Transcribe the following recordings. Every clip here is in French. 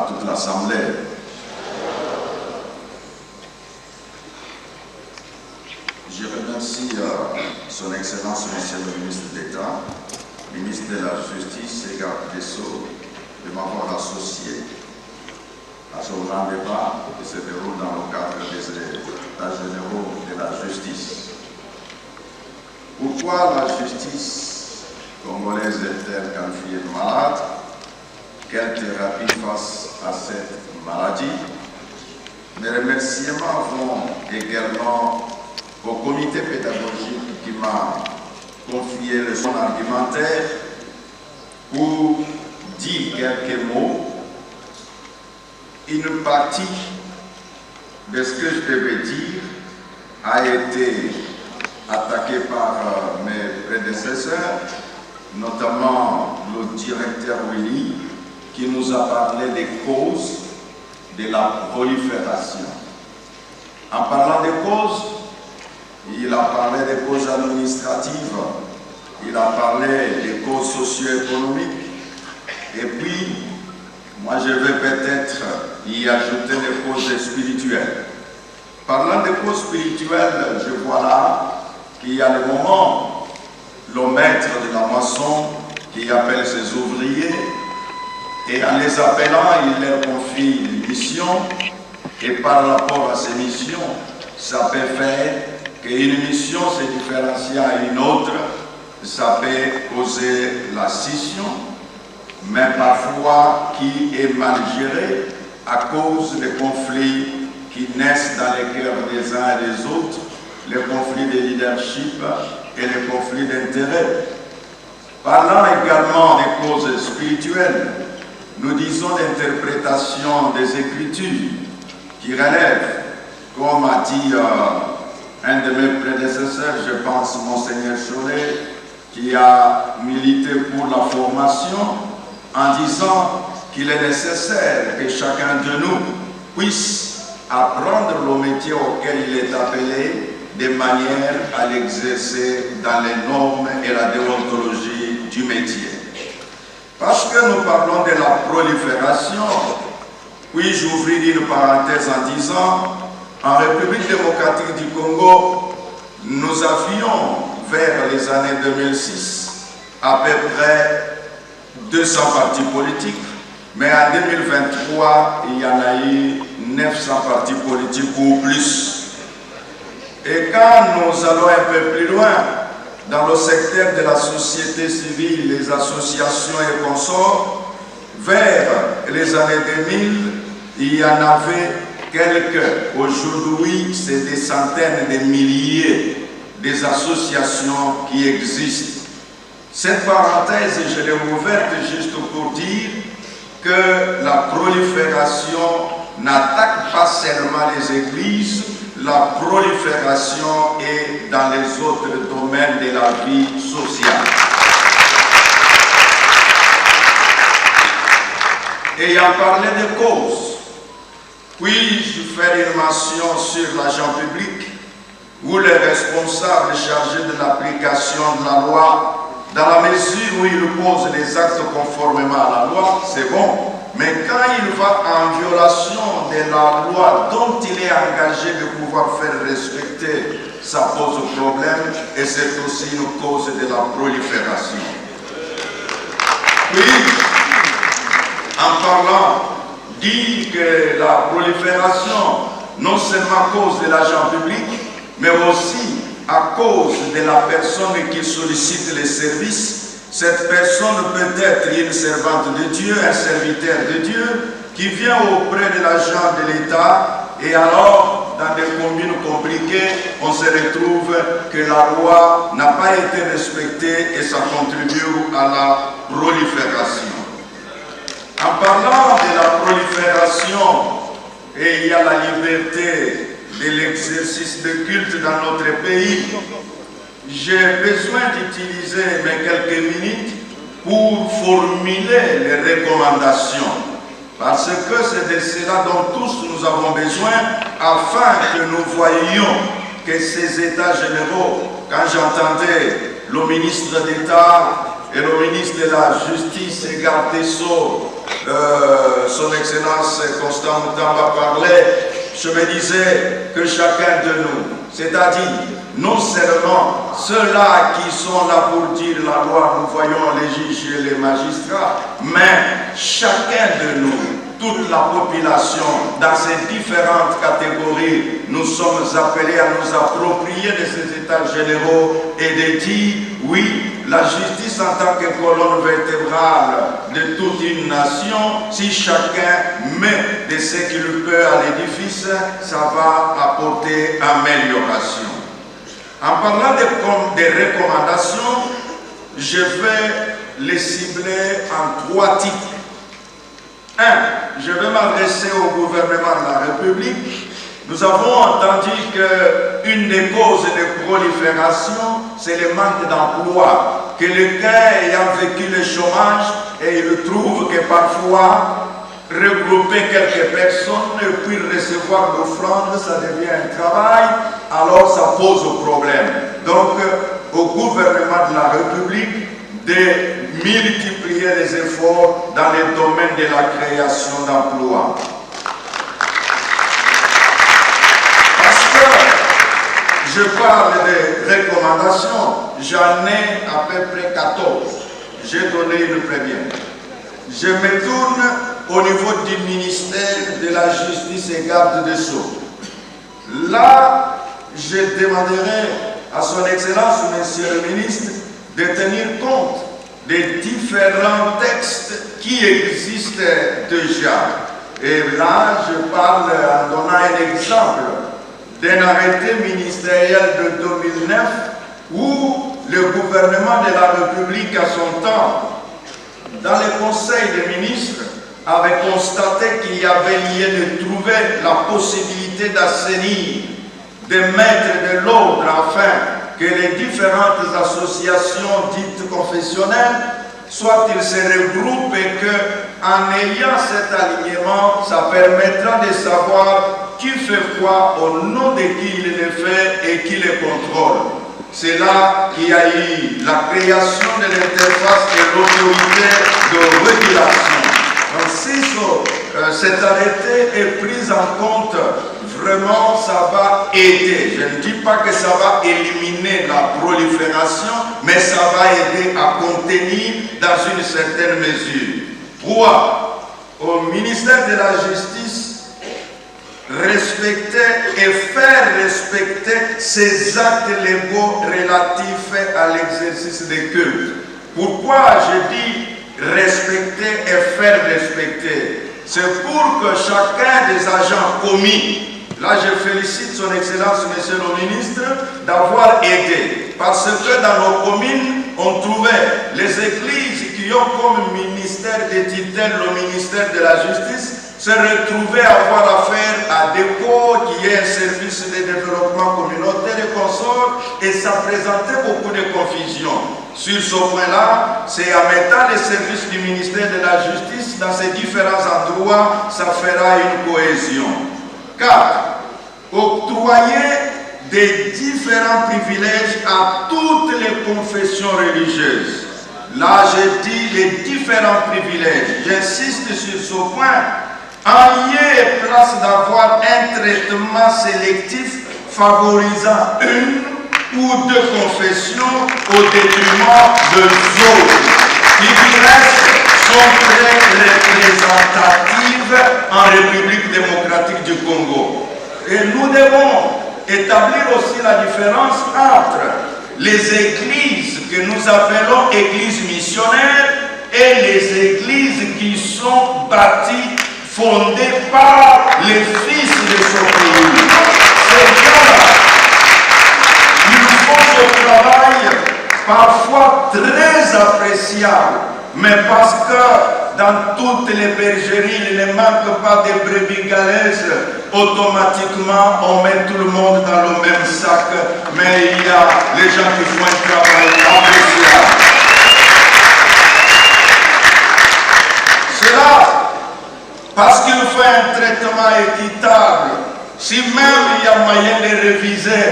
à toute l'Assemblée. Je remercie Son Excellence, Monsieur le ministre d'État, ministre de la Justice et garde des Sceaux, de m'avoir associé à ce grand débat qui se déroule dans le cadre des États généraux de la justice. Pourquoi la justice congolaise est-elle qualifiée de malade? Quelle thérapie face à cette maladie? Mes remerciements vont également au comité pédagogique qui m'a confié le son argumentaire pour dire quelques mots. Une partie de ce que je devais dire a été attaquée par mes prédécesseurs, notamment le directeur Willy, qui nous a parlé des causes de la prolifération. En parlant des causes, il a parlé des causes administratives, il a parlé des causes socio-économiques, et puis, moi je vais peut-être y ajouter des causes spirituelles. Parlant des causes spirituelles, je vois là qu'il y a le moment, le maître de la moisson qui appelle ses ouvriers, et en les appelant, il leur confie une mission, et par rapport à ces missions, ça peut faire qu'une mission se différencie à une autre, ça peut causer la scission, mais parfois qui est mal gérée à cause des conflits qui naissent dans les cœurs des uns et des autres, les conflits de leadership et les conflits d'intérêt. Parlant également des causes spirituelles, nous disons l'interprétation des Écritures qui relève, comme a dit un de mes prédécesseurs, je pense Monseigneur Cholet, qui a milité pour la formation, en disant qu'il est nécessaire que chacun de nous puisse apprendre le métier auquel il est appelé de manière à l'exercer dans les normes et la déontologie du métier. Parce que nous parlons de la prolifération, puis-je ouvrir une parenthèse en disant, en République démocratique du Congo, nous avions, vers les années 2006, à peu près 200 partis politiques, mais en 2023, il y en a eu 900 partis politiques ou plus. Et quand nous allons un peu plus loin, dans le secteur de la société civile, les associations et consorts, vers les années 2000, il y en avait quelques. Aujourd'hui, c'est des centaines de milliers des associations qui existent. Cette parenthèse, je l'ai ouverte juste pour dire que la prolifération n'attaque pas seulement les églises, la prolifération est dans les autres domaines de la vie sociale. Ayant parlé de causes, puis-je faire une mention sur l'agent public ou les responsables chargés de l'application de la loi, dans la mesure où il pose les actes conformément à la loi, c'est bon. Mais quand il va en violation de la loi dont il est engagé de pouvoir faire respecter, ça pose problème et c'est aussi une cause de la prolifération. Puis, en parlant, dire que la prolifération, non seulement à cause de l'agent public, mais aussi à cause de la personne qui sollicite les services. Cette personne peut être une servante de Dieu, un serviteur de Dieu, qui vient auprès de l'agent de l'État, et alors, dans des communes compliquées, on se retrouve que la loi n'a pas été respectée et ça contribue à la prolifération. En parlant de la prolifération, et il y a la liberté de l'exercice de culte dans notre pays, j'ai besoin d'utiliser mes quelques minutes pour formuler les recommandations. Parce que c'est de cela dont tous nous avons besoin afin que nous voyions que ces États généraux, quand j'entendais le ministre d'État et le ministre de la Justice et garde des Sceaux Son Excellence Constant Moutamba parlait, je me disais que chacun de nous, c'est-à-dire non seulement ceux-là qui sont là pour dire la loi, nous voyons les juges et les magistrats, mais chacun de nous, toute la population, dans ces différentes catégories, nous sommes appelés à nous approprier de ces états généraux et de dire, oui, la justice en tant que colonne vertébrale de toute une nation, si chacun met de ce qu'il peut à l'édifice, ça va apporter amélioration. En parlant des recommandations, je vais les cibler en 3 types. 1. Je vais m'adresser au gouvernement de la République. Nous avons entendu qu'une des causes de prolifération, c'est le manque d'emploi. Que quelqu'un ayant vécu le chômage, et il trouve que parfois, regrouper quelques personnes et puis recevoir l'offrande, ça devient un travail, alors ça pose problème. Donc, au gouvernement de la République, de multiplier les efforts dans les domaines de la création d'emplois. Parce que je parle de recommandations, j'en ai à peu près 14. J'ai donné une première. Je me tourne au niveau du ministère de la Justice et Garde des Sceaux. Là, je demanderai à son Excellence, Monsieur le Ministre, de tenir compte des différents textes qui existent déjà. Et là, je parle en donnant un exemple d'un arrêté ministériel de 2009 où le gouvernement de la République à son temps, dans le Conseil des ministres, avait constaté qu'il y avait lieu de trouver la possibilité d'assainir, de mettre de l'ordre afin que les différentes associations dites confessionnelles, soit ils se regroupent et qu'en ayant cet alignement, ça permettra de savoir qui fait quoi, au nom de qui il le fait et qui le contrôle. C'est là qu'il y a eu la création de l'interface et l'autorité de régulation. Donc si cet arrêté est pris en compte, vraiment ça va aider. Je ne dis pas que ça va éliminer la prolifération, mais ça va aider à contenir dans une certaine mesure. 3. Au ministère de la Justice, respecter et faire respecter ces actes légaux relatifs à l'exercice des cultes. Pourquoi je dis respecter et faire respecter? C'est pour que chacun des agents commis, là je félicite son Excellence, Monsieur le Ministre, d'avoir aidé. Parce que dans nos communes, on trouvait les églises qui ont comme ministère de tutelle le ministère de la Justice, se retrouver à avoir affaire à DECO, qui est un service de développement communautaire et consorts, et ça présentait beaucoup de confusion. Sur ce point-là, c'est en mettant les services du ministère de la Justice dans ces différents endroits, ça fera une cohésion. 4. Octroyer des différents privilèges à toutes les confessions religieuses. Là, je dis les différents privilèges. J'insiste sur ce point. En lieu et place d'avoir un traitement sélectif favorisant une ou deux confessions au détriment de autres, qui du reste sont très représentatives en République démocratique du Congo. Et nous devons établir aussi la différence entre les églises que nous appelons églises missionnaires et les églises qui sont bâties, fondées par les fils de ce pays. C'est là, ils font ce travail parfois très appréciable, mais parce que dans toutes les bergeries, il ne manque pas de brebis galeuses, automatiquement on met tout le monde dans le même sac, mais il y a les gens qui font un travail appréciable. Cela parce qu'il faut un traitement équitable. Si même il y a moyen de réviser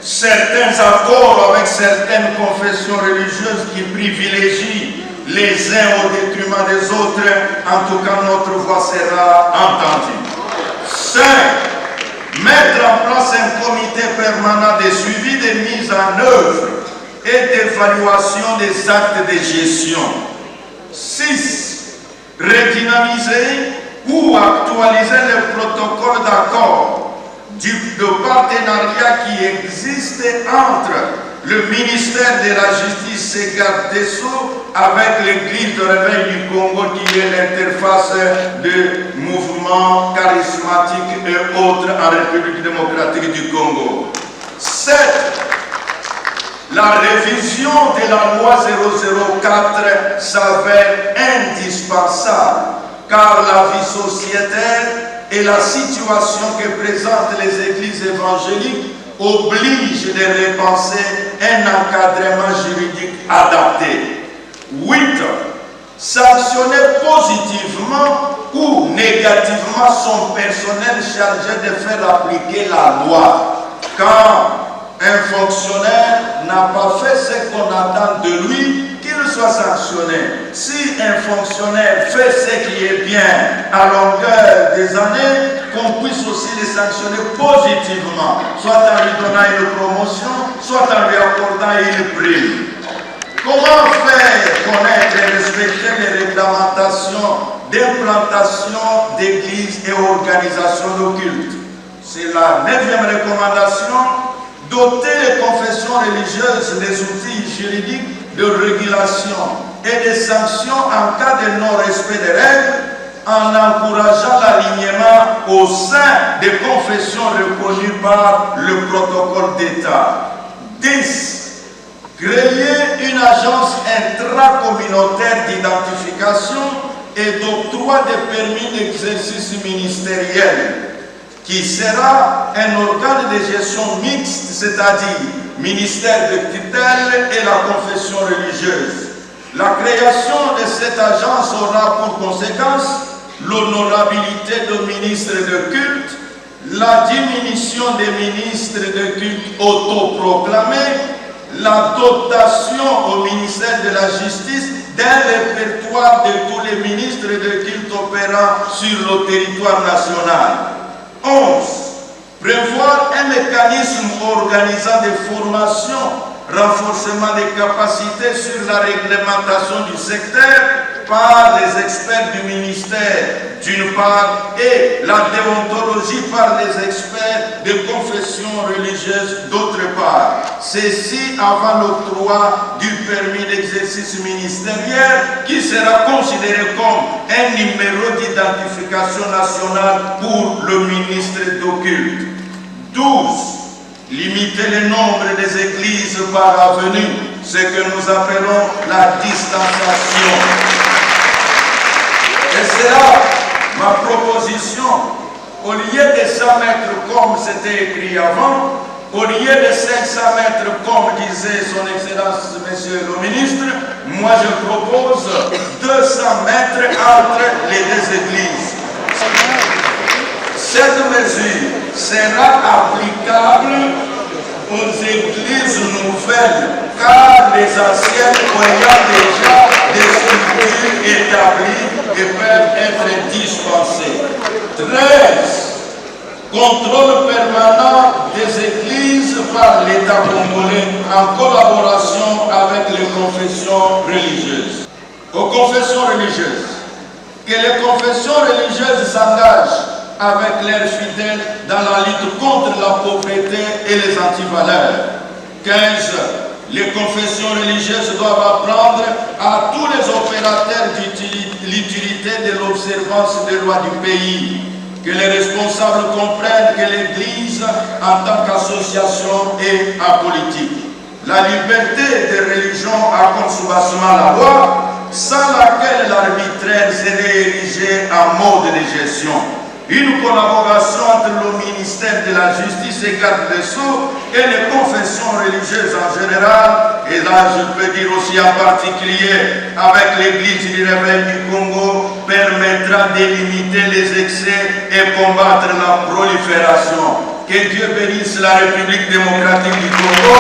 certains accords avec certaines confessions religieuses qui privilégient les uns au détriment des autres, en tout cas notre voix sera entendue. 5. Mettre en place un comité permanent de suivi des mises en œuvre et d'évaluation des actes de gestion. 6. Redynamiser ou actualiser le protocole d'accord de partenariat qui existe entre le ministère de la Justice et garde des Sceaux avec l'Église de Réveil du Congo qui est l'interface de mouvements charismatiques et autres en République démocratique du Congo. 7. La révision de la loi 004 s'avère indispensable car la vie sociétaire et la situation que présentent les églises évangéliques obligent de repenser un encadrement juridique adapté. 8. Sanctionner positivement ou négativement son personnel chargé de faire appliquer la loi. Quand un fonctionnaire n'a pas fait ce qu'on attend de lui, qu'il soit sanctionné. Si un fonctionnaire fait ce qui est bien à longueur des années, qu'on puisse aussi les sanctionner positivement, soit en lui donnant une promotion, soit en lui accordant une prime. Comment faire connaître et respecter les réglementations d'implantation d'églises et organisations de culte? C'est la 9e recommandation. Doter les confessions religieuses des outils juridiques de régulation et de sanctions en cas de non-respect des règles, en encourageant l'alignement au sein des confessions reconnues par le protocole d'État. 10. Créer une agence intracommunautaire d'identification et d'octroi des permis d'exercice ministériel, qui sera un organe de gestion mixte, c'est-à-dire ministère de tutelle et la confession religieuse. La création de cette agence aura pour conséquence l'honorabilité de ministres de culte, la diminution des ministres de culte autoproclamés, la dotation au ministère de la Justice d'un répertoire de tous les ministres de culte opérant sur le territoire national. 11. Prévoir un mécanisme organisant des formations, renforcement des capacités sur la réglementation du secteur par les experts du ministère d'une part et la déontologie par les experts de confessions religieuses d'autre part. Ceci avant l'octroi du permis d'exercice ministériel qui sera considéré comme un numéro d'identification nationale pour le ministre d'occulte. 12. Limiter le nombre des églises par avenue, ce que nous appelons la distanciation. Et c'est là ma proposition. Au lieu de 100 mètres comme c'était écrit avant, au lieu de 500 mètres comme disait son Excellence Monsieur le Ministre, moi je propose 200 mètres entre les deux églises. Cette mesure sera applicable aux églises nouvelles, car les anciennes ayant déjà des structures établies et peuvent être dispensées. 13. Contrôle permanent des églises par l'État congolais en collaboration avec les confessions religieuses. Aux confessions religieuses, que les confessions religieuses s'engagent avec leurs fidèles dans la lutte contre la pauvreté et les antivaleurs. 15. Les confessions religieuses doivent apprendre à tous les opérateurs l'utilité de l'observance des lois du pays. Que les responsables comprennent que l'Église, en tant qu'association, est apolitique. La liberté des religions a comme soubassement la loi, sans laquelle l'arbitraire serait érigé en mode de gestion. Une collaboration entre le ministère de la Justice et garde des Sceaux et les confessions religieuses en général, et là je peux dire aussi en particulier avec l'Église du Réveil du Congo, permettra d'éliminer les excès et combattre la prolifération. Que Dieu bénisse la République démocratique du Congo.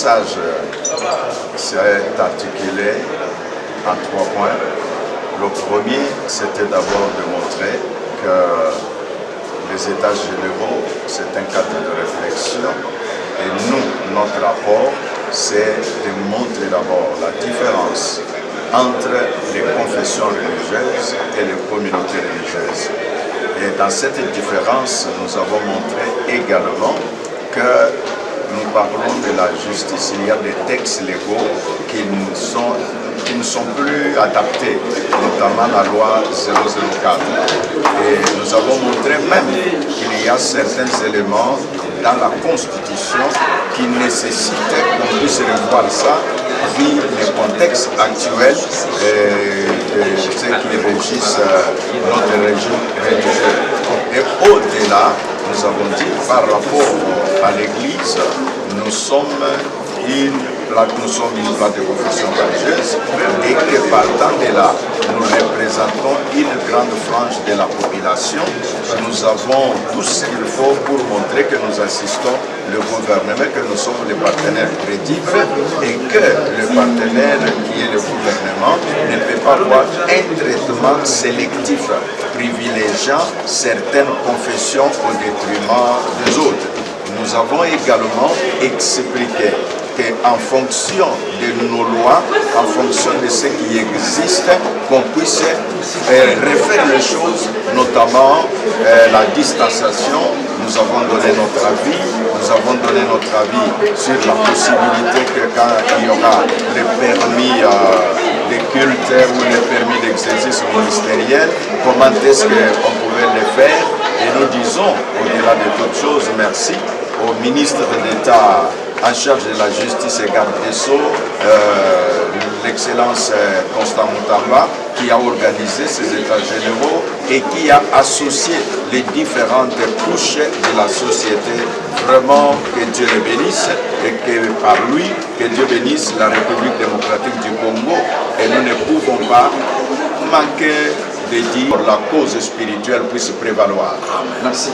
message s'est articulé en 3 points. Le premier, c'était d'abord de montrer que les États généraux, c'est un cadre de réflexion. Et nous, notre rapport, c'est de montrer d'abord la différence entre les confessions religieuses et les communautés religieuses. Et dans cette différence, nous avons montré également que nous parlons de la justice. Il y a des textes légaux qui ne sont plus adaptés, notamment la loi 004. Et nous avons montré même qu'il y a certains éléments dans la Constitution qui nécessitent qu'on puisse revoir ça, vu le contexte actuel de ce qui régisse notre régime religieux. Et au-delà, nous avons dit, par rapport à l'Église, nous sommes une plaque de confession religieuse et que partant de là, nous représentons une grande frange de la population. Nous avons tout ce qu'il faut pour montrer que nous assistons le gouvernement, que nous sommes les partenaires crédibles et que le partenaire qui est le gouvernement ne peut pas avoir un traitement sélectif privilégiant certaines confessions au détriment des autres. Nous avons également expliqué qu'en fonction de nos lois, en fonction de ce qui existe, qu'on puisse refaire les choses, notamment la distanciation. Nous avons donné notre avis, sur la possibilité que quand il y aura les permis de culte ou les permis d'exercice ministériel, comment est-ce qu'on pouvait les faire. Et nous disons, au-delà de toute chose, merci au ministre de l'État en charge de la justice et garde des Sceaux, l'excellence Constant Moutamba, qui a organisé ces États généraux et qui a associé les différentes couches de la société. Vraiment, que Dieu le bénisse et que par lui, que Dieu bénisse la République démocratique du Congo. Et nous ne pouvons pas manquer de dire que la cause spirituelle puisse prévaloir. Merci.